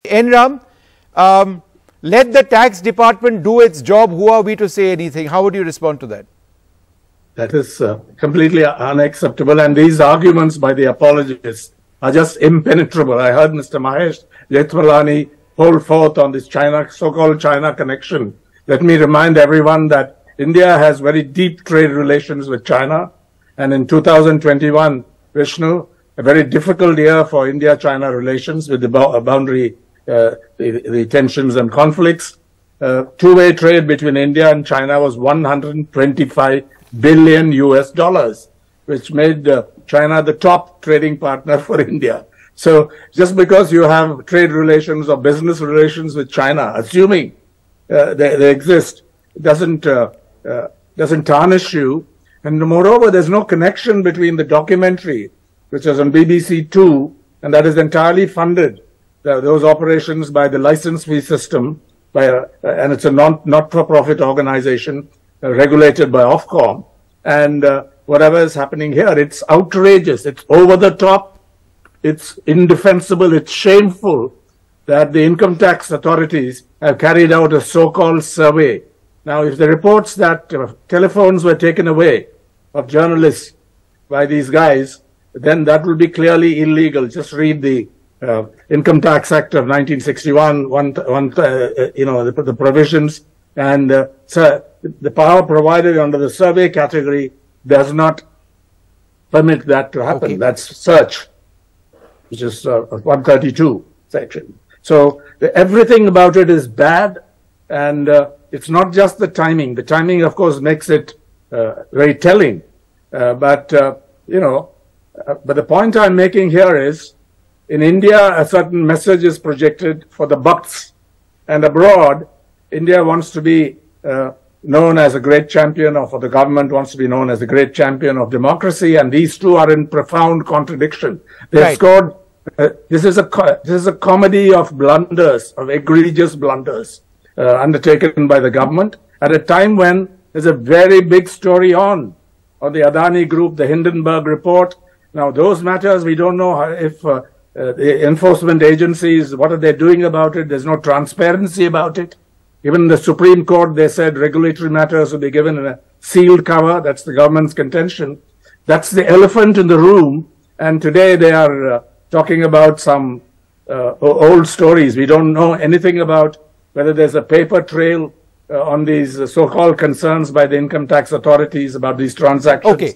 Enram, let the tax department do its job. Who are we to say anything? How would you respond to that? That is completely unacceptable, and these arguments by the apologists are just impenetrable. I heard Mr. Mahesh Jethmalani hold forth on this so-called China connection. Let me remind everyone that India has very deep trade relations with China, and in 2021, Vishnu, a very difficult year for India-China relations with the boundary, the tensions and conflicts. Two-way trade between India and China was $125 billion US, which made China the top trading partner for India. So just because you have trade relations or business relations with China, assuming they exist, doesn't tarnish you. And moreover, there's no connection between the documentary, which is on BBC Two, and that is entirely funded, those operations by the license fee system, and it's a not-for-profit organization regulated by Ofcom. And whatever is happening here, it's outrageous, it's over the top, it's indefensible, it's shameful that the income tax authorities have carried out a so-called survey. Now, if the reports that telephones were taken away of journalists by these guys, then that will be clearly illegal. Just read the Income Tax Act of 1961, the provisions, and so the power provided under the survey category does not permit that to happen. Okay. That's search, which is 132 section. So everything about it is bad, and it's not just the timing. The timing, of course, makes it very telling. But the point I'm making here is, in India, a certain message is projected for the bucks, and abroad, India wants to be known as a great champion, or the government wants to be known as a great champion of democracy, and these two are in profound contradiction. They've scored. This is a comedy of blunders, of egregious blunders, undertaken by the government at a time when there's a very big story on the Adani Group, the Hindenburg report. Now, those matters, we don't know if the enforcement agencies, what are they doing about it? There's no transparency about it. Even in the Supreme Court, they said regulatory matters will be given in a sealed cover. That's the government's contention. That's the elephant in the room. And today they are talking about some old stories. We don't know anything about whether there's a paper trail on these so-called concerns by the income tax authorities about these transactions. Okay.